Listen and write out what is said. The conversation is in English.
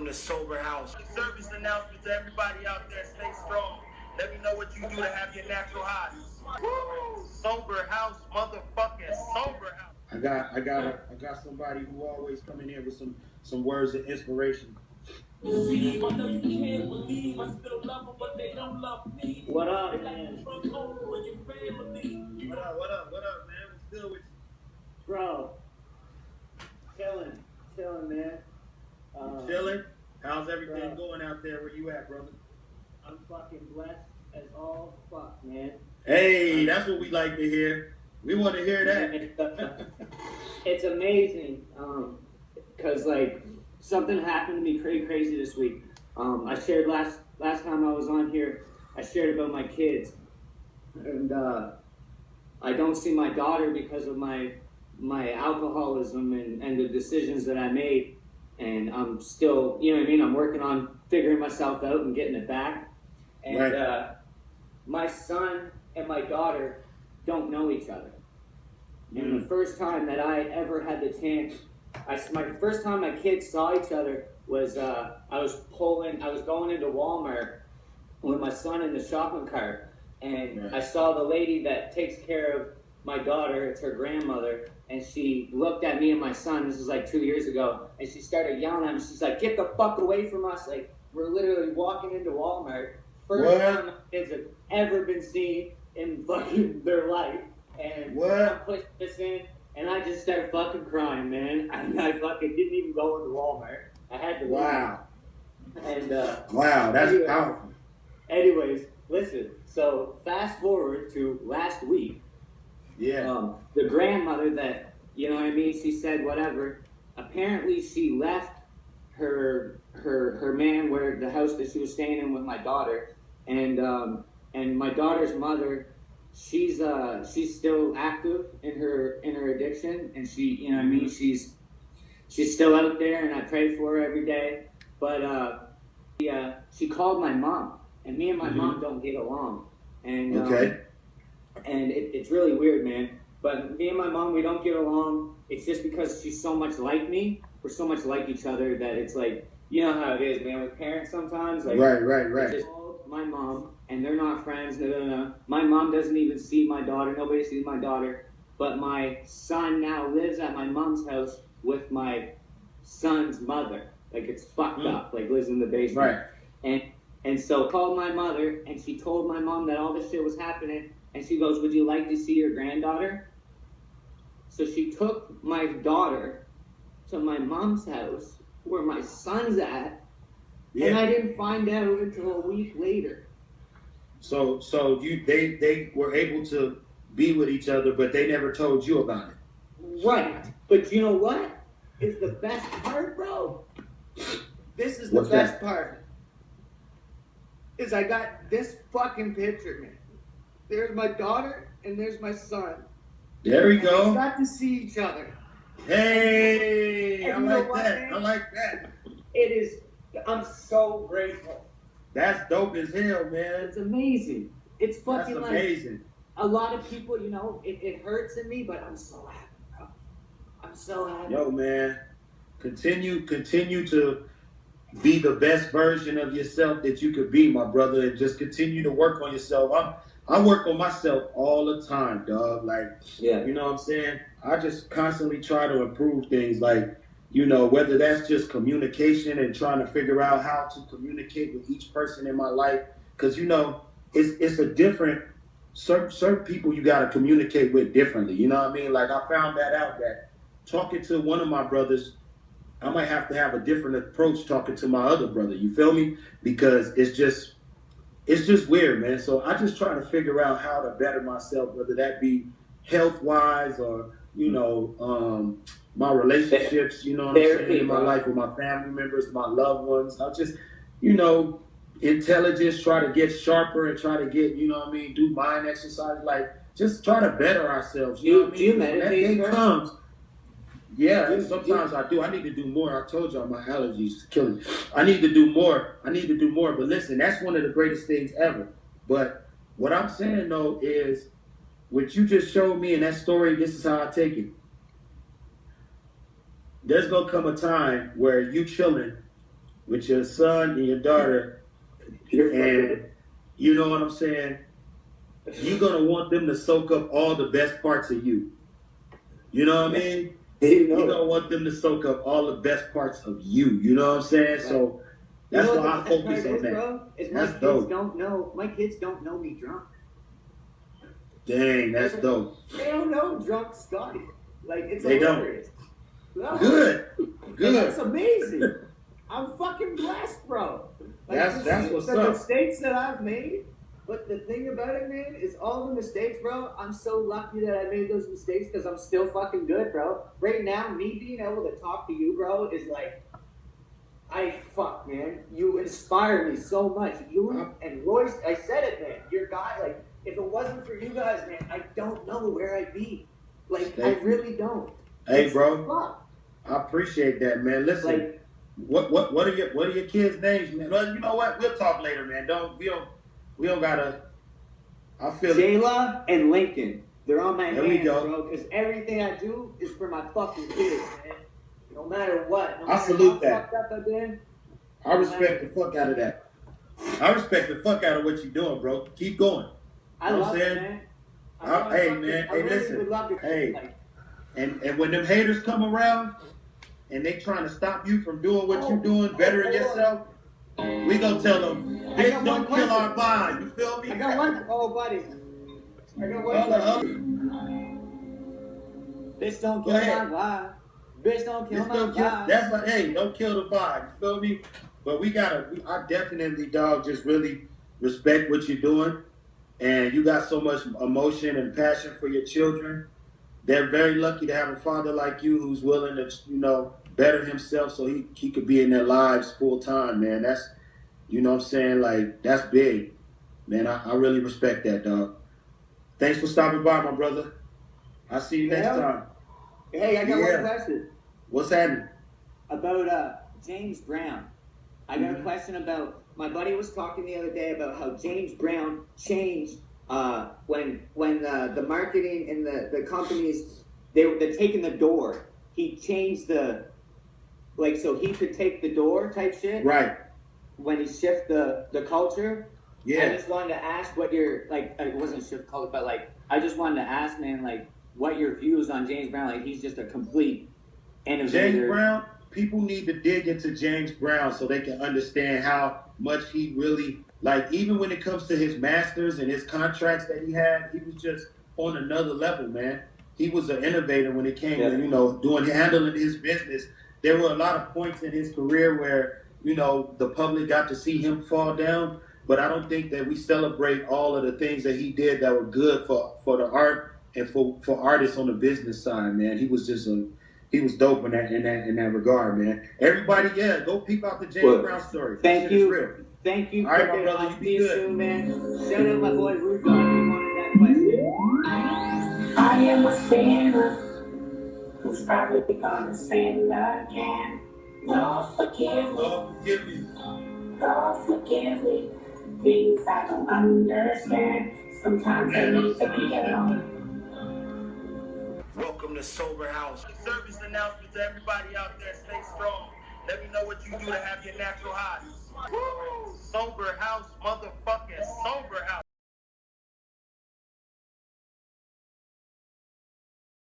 Welcome to Soberhouse. Service announcement to everybody out there. Stay strong. Let me know what you do to have your natural highs. Soberhouse, motherfucking Soberhouse. I got somebody who always come in here with some words of inspiration. See, I know you can't believe I still love them, but they don't love me. What up, man? What up, Man? What's good with you? Bro, chilling, man. Chilling? How's everything going out there? Where you at, brother? I'm fucking blessed as all fuck, man. Hey, that's what we like to hear. We want to hear that. It's amazing, cause like something happened to me pretty crazy this week. I shared last time I was on here. I shared about my kids, and I don't see my daughter because of my alcoholism and the decisions that I made. And I'm still, you know what I mean? I'm working on figuring myself out and getting it back. And right. My son and my daughter don't know each other. And the first time that I ever had the chance, my first time my kids saw each other was I was going into Walmart with my son in the shopping cart, and right. I saw the lady that takes care of my daughter, it's her grandmother, and she looked at me and my son, this was like 2 years ago, and she started yelling at me. She's like, "Get the fuck away from us." Like, we're literally walking into Walmart. First time my kids have ever been seen in fucking their life. And I pushed this in, and I just started fucking crying, man. I fucking didn't even go into Walmart. I had to leave. Wow. And wow, that's powerful. Anyways, listen. So fast forward to last week. Yeah. The grandmother that, you know what I mean, she said whatever. Apparently she left her man where the house that she was staying in with my daughter, and my daughter's mother, she's still active in her addiction, and she, you know what I mean, she's still out there, and I pray for her every day. But she called my mom, and me and my mom don't get along, and and it's really weird, man. But me and my mom, we don't get along. It's just because she's so much like me. We're so much like each other that it's like, you know how it is, man, with parents sometimes. Like, right. Just my mom, and they're not friends. No. My mom doesn't even see my daughter. Nobody sees my daughter. But my son now lives at my mom's house with my son's mother. Like, it's fucked up. Like, lives in the basement. Right. And so called my mother, and she told my mom that all this shit was happening. And she goes, "Would you like to see your granddaughter?" So she took my daughter to my mom's house where my son's at, and I didn't find out until a week later. So they were able to be with each other, but they never told you about it. Right. But you know what is the best part, bro? This is the best part. Is I got this fucking picture, man. There's my daughter and there's my son. There we go. We got to see each other. Hey, and I like that. Man? I like that. It is. I'm so grateful. That's dope as hell, man. It's amazing. It's fucking That's amazing. Like a lot of people, you know, it hurts in me, but I'm so happy, bro. I'm so happy. Yo, man, continue to be the best version of yourself that you could be, my brother, and just continue to work on yourself. I work on myself all the time, dog. Like, you know what I'm saying? I just constantly try to improve things, like, you know, whether that's just communication and trying to figure out how to communicate with each person in my life. Because, you know, it's a different, certain people you got to communicate with differently. You know what I mean? Like, I found that out, that talking to one of my brothers, I might have to have a different approach talking to my other brother. You feel me? Because it's just weird, man. So I just try to figure out how to better myself, whether that be health-wise or, you know, my relationships, you know what I'm saying, in my life with my family members, my loved ones. I just, you know, intelligence, try to get sharper and try to get, you know what I mean, do mind exercise, like just try to better ourselves. You know what I mean? Do you meditate? That day comes. Yeah, sometimes I do. I need to do more. I told y'all my allergies is killing me. I need to do more. But listen, that's one of the greatest things ever. But what I'm saying, though, is what you just showed me in that story, this is how I take it. There's going to come a time where you chilling with your son and your daughter, and you know what I'm saying? You're gonna want them to soak up all the best parts of you. You know what I mean? You're gonna want them to soak up all the best parts of you. You know what I'm saying? Right. So that's why I focus on that. Bro, is that's my kids dope. don't know. My kids don't know me drunk. Dang, that's dope. They don't know drunk Scotty. Like it's they hilarious. Don't. No. Good. That's amazing. I'm fucking blessed, bro. Like, that's what's the up. mistakes that I've made. But the thing about it, man, is all the mistakes, bro. I'm so lucky that I made those mistakes because I'm still fucking good, bro. Right now, me being able to talk to you, bro, is like, man. You inspire me so much. You and Royce, I said it, man. Your guy, like, if it wasn't for you guys, man, I don't know where I'd be. Like, I really don't. Hey, bro. I appreciate that, man. Listen, like, what are your kids' names, man? Well, you know what? We'll talk later, man. We don't gotta. I feel Jayla and Lincoln. They're on my hands, bro. Because everything I do is for my fucking kids, man. No matter what. No matter salute that. Fucked up I've been, I respect the fuck out of that. I respect the fuck out of what you're doing, bro. Keep going. I love it, man. Hey, listen. Hey, and when them haters come around and they trying to stop you from doing what you're doing, bettering yourself, we gonna tell them, bitch, don't kill our vibe. You feel me? I got one. Oh, buddy. I got one. Bitch, don't kill my vibe. Bitch, don't kill my vibe. That's like, hey, don't kill the vibe. You feel me? But I definitely, dog, just really respect what you're doing. And you got so much emotion and passion for your children. They're very lucky to have a father like you who's willing to, better himself so he could be in their lives full time, man. That's, you know what I'm saying? Like, that's big. Man, I really respect that, dog. Thanks for stopping by, my brother. I'll see you next time. Hey, I got one question. What's happening? About James Brown. I got a question about, my buddy was talking the other day about how James Brown changed when the marketing and the companies, they're taking the door. He changed so he could take the door type shit. Right. When he shift the culture. Yeah. I just wanted to ask what your, it wasn't shift culture, but I just wanted to ask, man, what your views on James Brown. Like, he's just a complete innovator. James Brown, people need to dig into James Brown so they can understand how much he really, even when it comes to his masters and his contracts that he had, he was just on another level, man. He was an innovator when it came to, handling his business. There were a lot of points in his career where, the public got to see him fall down, but I don't think that we celebrate all of the things that he did that were good for the art and for artists on the business side, man. He was just he was dope in that regard, man. Everybody, go peep out the James Brown story. Thank you. Thank you. All right, my brother, you be good. Soon, man. Shout out my boy Ruth on he wanted that question. I am a sinner who's probably gonna sin again. Lord, forgive me. Lord, forgive me. Lord, forgive me. Things I don't understand. Sometimes I need to be alone. Welcome to Soberhouse. Service announcement to everybody out there. Stay strong. Let me know what you do to have your natural high. Soberhouse, motherfucking Soberhouse.